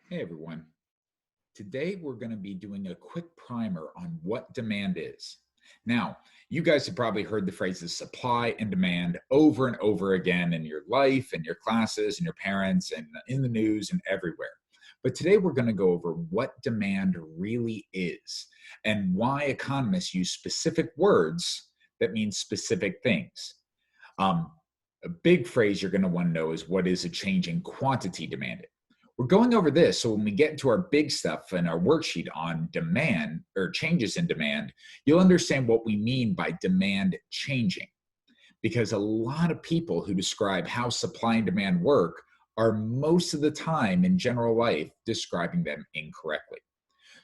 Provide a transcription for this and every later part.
Hey everyone. Today we're going to be doing a quick primer on what demand is. Now, you guys have probably heard the phrases supply and demand over and over again in your life and your classes and your parents and in the news and everywhere. But today we're going to go over what demand really is and why economists use specific words that mean specific things. Um, a big phrase you're going to want to know is what is a change in quantity demanded. We're going over this so when we get into our big stuff and our worksheet on demand or changes in demand, you'll understand what we mean by demand changing. Because a lot of people who describe how supply and demand work are most of the time in general life describing them incorrectly.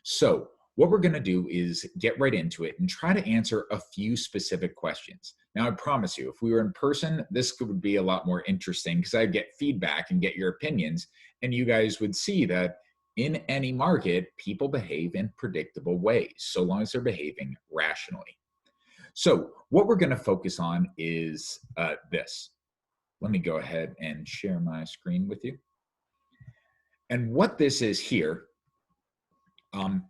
So, what we're going to do is get right into it and try to answer a few specific questions. Now, I promise you, if we were in person, this would be a lot more interesting because I'd get feedback and get your opinions, and you guys would see that in any market, people behave in predictable ways, so long as they're behaving rationally. So, what we're going to focus on is this. Let me go ahead and share my screen with you. And what this is here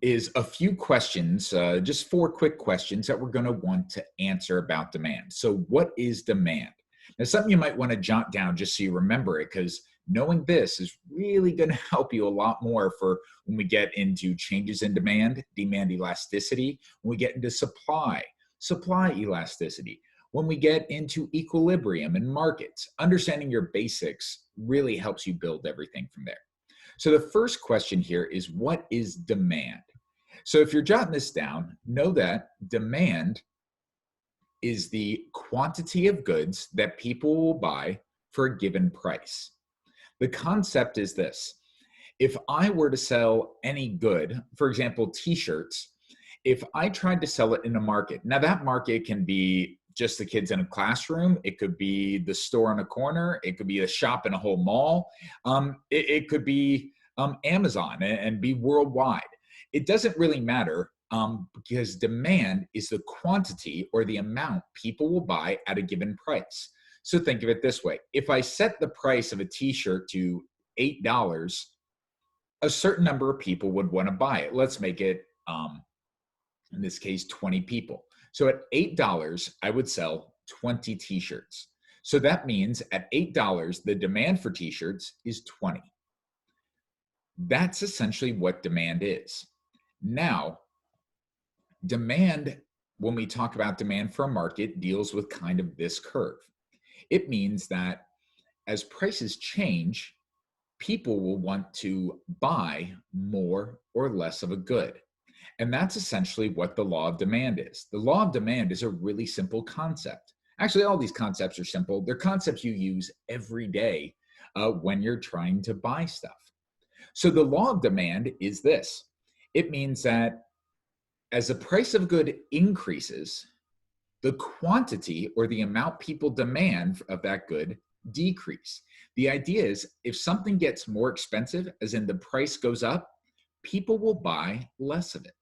is a few questions, just 4 quick questions that we're going to want to answer about demand. So, what is demand? Now, something you might want to jot down just so you remember it, because knowing this is really going to help you a lot more for when we get into changes in demand, demand elasticity, when we get into supply elasticity, when we get into equilibrium in markets. Understanding your basics really helps you build everything from there. So the first question here is, what is demand? So if you're jotting this down, know that demand is the quantity of goods that people will buy for a given price. The concept is this. If I were to sell any good, for example, t-shirts, if I tried to sell it in a market, now that market can be just the kids in a classroom. It could be the store on a corner. It could be a shop in a whole mall. It could be Amazon and be worldwide. It doesn't really matter because demand is the quantity or the amount people will buy at a given price. So think of it this way. If I set the price of a t-shirt to $8, a certain number of people would want to buy it. Let's make it, in this case, 20 people. So at $8, I would sell 20 t-shirts. So that means at $8, the demand for t-shirts is 20. That's essentially what demand is. Now, demand, when we talk about demand for a market, deals with kind of this curve. It means that as prices change, people will want to buy more or less of a good. And that's essentially what the law of demand is. The law of demand is a really simple concept. Actually, all these concepts are simple. They're concepts you use every day when you're trying to buy stuff. So the law of demand is this. It means that as the price of good increases, the quantity or the amount people demand of that good decrease. The idea is if something gets more expensive, as in the price goes up, people will buy less of it.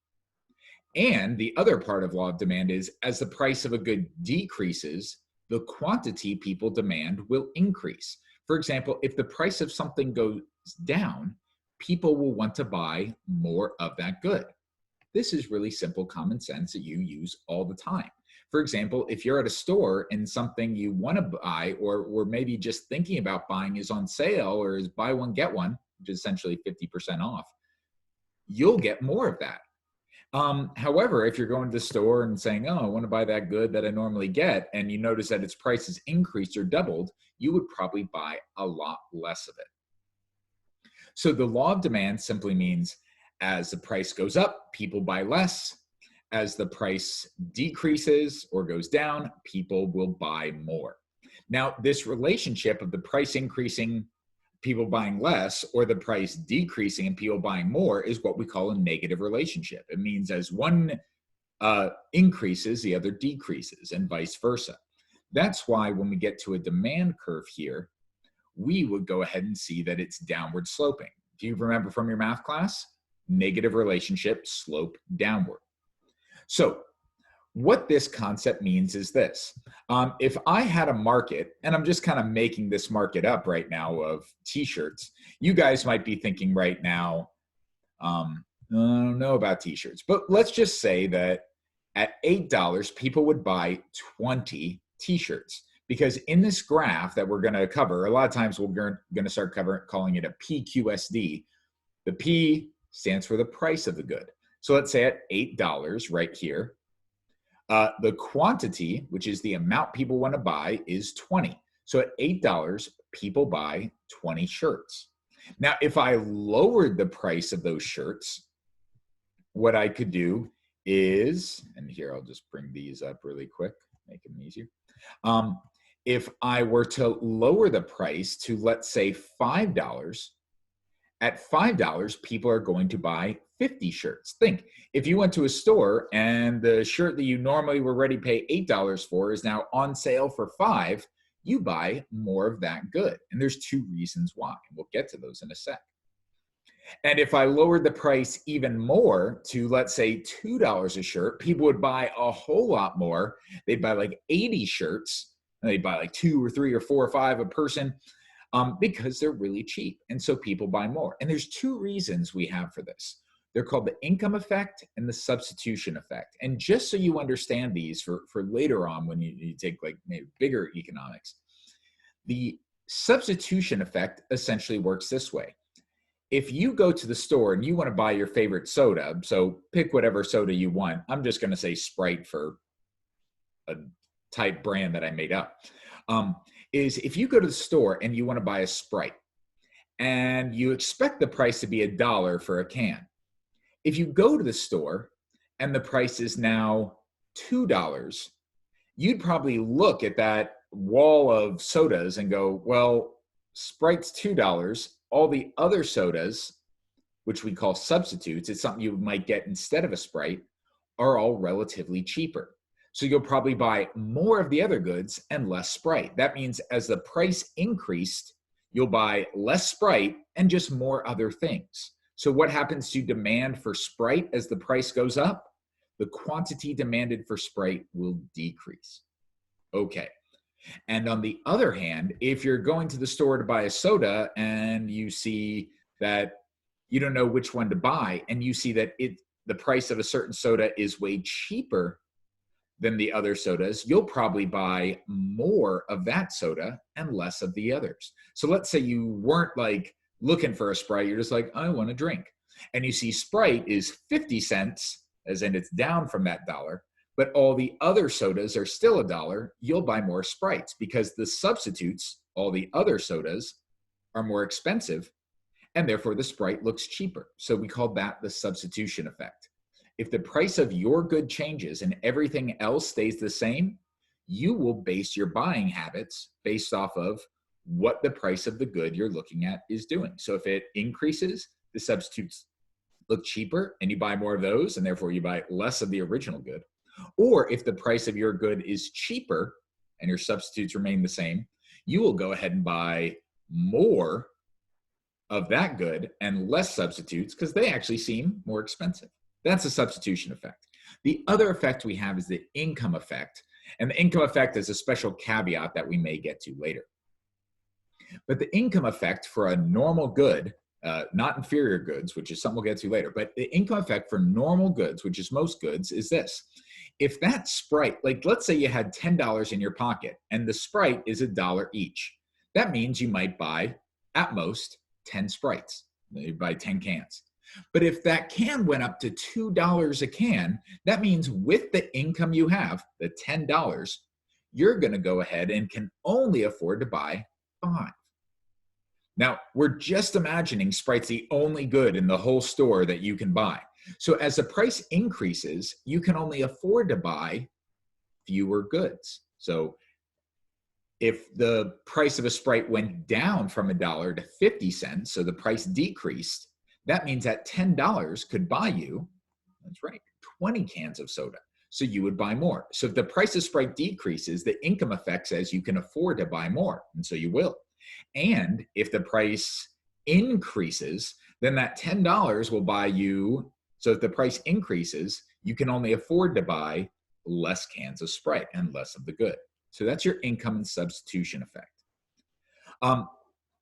And the other part of law of demand is as the price of a good decreases, the quantity people demand will increase. For example, if the price of something goes down, people will want to buy more of that good. This is really simple common sense that you use all the time. For example, if you're at a store and something you want to buy or maybe just thinking about buying is on sale or is buy one, get one, which is essentially 50% off, you'll get more of that. However, if you're going to the store and saying, oh, I want to buy that good that I normally get, and you notice that its price has increased or doubled, you would probably buy a lot less of it. So the law of demand simply means as the price goes up, people buy less. As the price decreases or goes down, people will buy more. Now, this relationship of the price increasing, people buying less, or the price decreasing and people buying more is what we call a negative relationship. It means as one increases, the other decreases, and vice versa. That's why when we get to a demand curve here, we would go ahead and see that it's downward sloping. Do you remember from your math class? Negative relationship, slope downward. So What this concept means is this. If I had a market, and I'm just kind of making this market up right now of t-shirts, you guys might be thinking right now, I don't know about t-shirts, but let's just say that at $8, people would buy 20 t-shirts. Because in this graph that we're going to cover, a lot of times we're going to start calling it a PQSD. The P stands for the price of the good. So let's say at $8 right here, the quantity, which is the amount people want to buy, is 20. So at $8, people buy 20 shirts. Now, if I lowered the price of those shirts, what I could do is, and here I'll just bring these up really quick, make them easier. If I were to lower the price to, let's say, $5, at $5, people are going to buy 50 shirts. Think, if you went to a store and the shirt that you normally were ready to pay $8 for is now on sale for $5, you buy more of that good. And there's two reasons why. We'll get to those in a sec. And if I lowered the price even more to, let's say, $2 a shirt, people would buy a whole lot more. They'd buy like 80 shirts. And they'd buy like 2 or 3 or 4 or 5 a person because they're really cheap. And so people buy more. And there's two reasons we have for this. They're called the income effect and the substitution effect. And just so you understand these for later on when you take like maybe bigger economics, the substitution effect essentially works this way. If you go to the store and you want to buy your favorite soda, so pick whatever soda you want. I'm just going to say Sprite for a type brand that I made up. Is if you go to the store and you want to buy a Sprite and you expect the price to be $1 for a can. If you go to the store and the price is now $2, you'd probably look at that wall of sodas and go, well, Sprite's $2. All the other sodas, which we call substitutes, it's something you might get instead of a Sprite, are all relatively cheaper. So you'll probably buy more of the other goods and less Sprite. That means as the price increased, you'll buy less Sprite and just more other things. So what happens to demand for Sprite as the price goes up? The quantity demanded for Sprite will decrease. Okay. And on the other hand, if you're going to the store to buy a soda and you see that you don't know which one to buy, and you see that the price of a certain soda is way cheaper than the other sodas, you'll probably buy more of that soda and less of the others. So let's say you weren't like looking for a Sprite, you're just like, I want a drink. And you see Sprite is 50 cents, as in it's down from that dollar, but all the other sodas are still $1, you'll buy more Sprites because the substitutes, all the other sodas, are more expensive, and therefore the Sprite looks cheaper. So we call that the substitution effect. If the price of your good changes and everything else stays the same, you will base your buying habits based off of what the price of the good you're looking at is doing. So if it increases, the substitutes look cheaper and you buy more of those, and therefore you buy less of the original good. Or if the price of your good is cheaper and your substitutes remain the same, you will go ahead and buy more of that good and less substitutes because they actually seem more expensive. That's a substitution effect. The other effect we have is the income effect. And the income effect is a special caveat that we may get to later. But the income effect for a normal good, not inferior goods, which is something we'll get to later, but the income effect for normal goods, which is most goods, is this. If that Sprite, like let's say you had $10 in your pocket and the Sprite is $1 each, that means you might buy, at most, 10 Sprites. You buy 10 cans. But if that can went up to $2 a can, that means with the income you have, the $10, you're going to go ahead and can only afford to buy 5. Now, we're just imagining Sprite's the only good in the whole store that you can buy. So as the price increases, you can only afford to buy fewer goods. So if the price of a Sprite went down from $1 to 50 cents, so the price decreased, that means that $10 could buy you, that's right, 20 cans of soda. So you would buy more. So if the price of Sprite decreases, the income effect says you can afford to buy more, and so you will. And if the price increases, then that $10 will buy you, so if the price increases, you can only afford to buy less cans of Sprite and less of the good. So that's your income and substitution effect.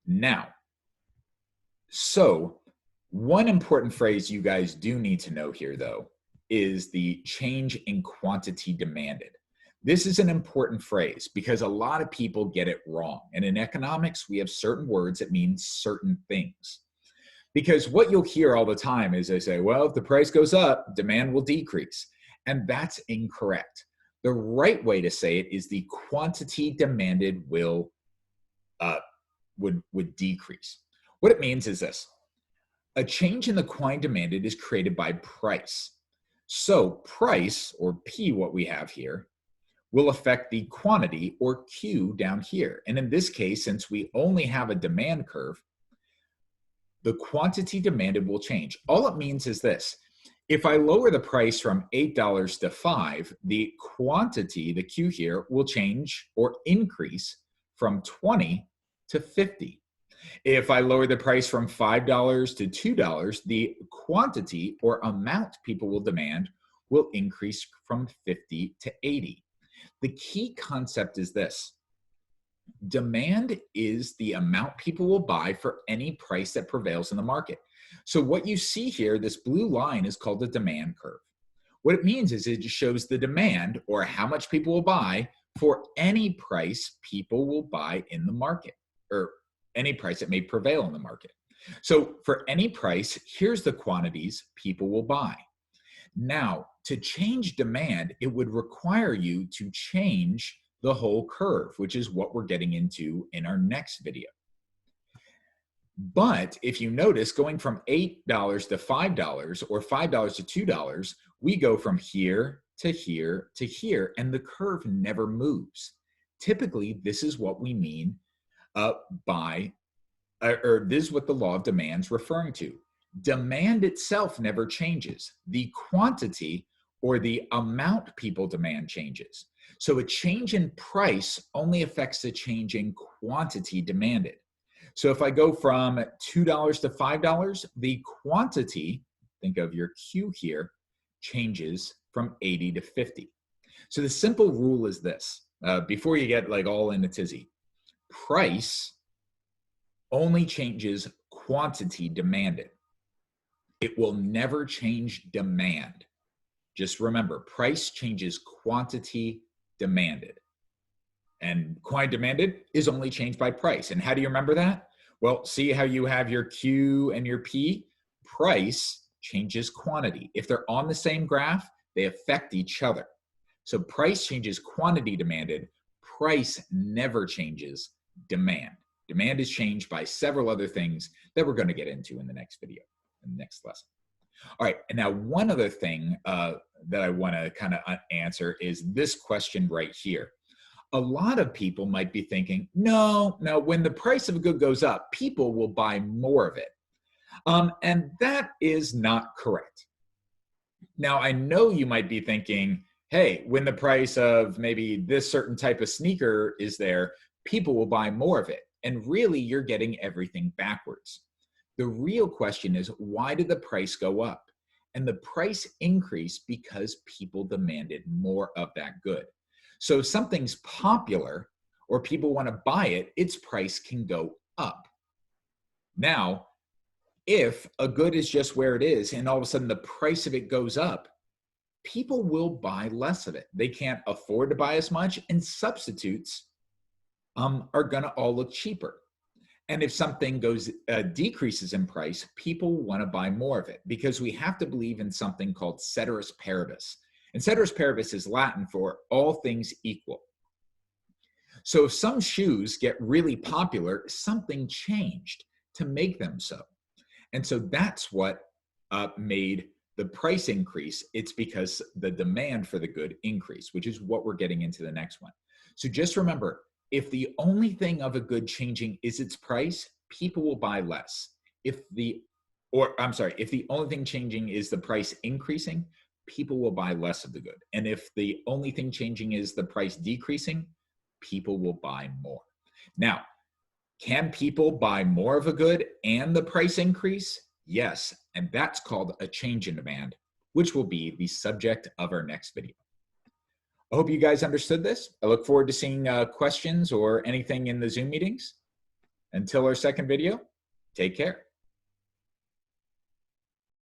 Now, so one important phrase you guys do need to know here, though, is the change in quantity demanded. This is an important phrase because a lot of people get it wrong. And in economics, we have certain words that mean certain things. Because what you'll hear all the time is they say, well, if the price goes up, demand will decrease. And that's incorrect. The right way to say it is the quantity demanded would decrease. What it means is this. A change in the quantity demanded is created by price. So price, or P, what we have here, will affect the quantity, or Q, down here. And in this case, since we only have a demand curve, the quantity demanded will change. All it means is this. If I lower the price from $8 to $5, the quantity, the Q here, will change or increase from 20 to 50. If I lower the price from $5 to $2, the quantity or amount people will demand will increase from 50 to 80. The key concept is this. Demand is the amount people will buy for any price that prevails in the market. So what you see here, this blue line is called the demand curve. What it means is it just shows the demand, or how much people will buy for any price people will buy in the market, or any price that may prevail in the market. So for any price, here's the quantities people will buy. Now, to change demand, it would require you to change the whole curve, which is what we're getting into in our next video. But if you notice, going from $8 to $5 or $5 to $2, we go from here to here to here, and the curve never moves. Typically, this is what we mean this is what the law of demand is referring to. Demand itself never changes. The quantity, or the amount people demand, changes. So a change in price only affects the change in quantity demanded. So if I go from $2 to $5, the quantity, think of your Q here, changes from 80 to 50. So the simple rule is this, before you get like all in a tizzy, price only changes quantity demanded. It will never change demand. Just remember, price changes quantity demanded. And quantity demanded is only changed by price. And how do you remember that? Well, see how you have your Q and your P? Price changes quantity. If they're on the same graph, they affect each other. So price changes quantity demanded. Price never changes demand. Demand is changed by several other things that we're going to get into in the next video, in the next lesson. All right, and now one other thing that I want to kind of answer is this question right here. A lot of people might be thinking, no, when the price of a good goes up, people will buy more of it. And that is not correct. Now, I know you might be thinking, hey, when the price of maybe this certain type of sneaker is there, people will buy more of it. And really, you're getting everything backwards. The real question is, why did the price go up? And the price increased because people demanded more of that good. So if something's popular or people want to buy it, its price can go up. Now, if a good is just where it is and all of a sudden the price of it goes up, people will buy less of it. They can't afford to buy as much, and substitutes are going to all look cheaper. And if something decreases in price, people want to buy more of it, because we have to believe in something called ceteris paribus. And ceteris paribus is Latin for all things equal. So if some shoes get really popular, something changed to make them so. And so that's what made the price increase. It's because the demand for the good increased, which is what we're getting into the next one. So just remember, if the only thing of a good changing is its price, people will buy less. If the only thing changing is the price increasing, people will buy less of the good. And if the only thing changing is the price decreasing, people will buy more. Now, can people buy more of a good and the price increase? Yes, and that's called a change in demand, which will be the subject of our next video. I hope you guys understood this. I look forward to seeing questions or anything in the Zoom meetings. Until our second video, take care.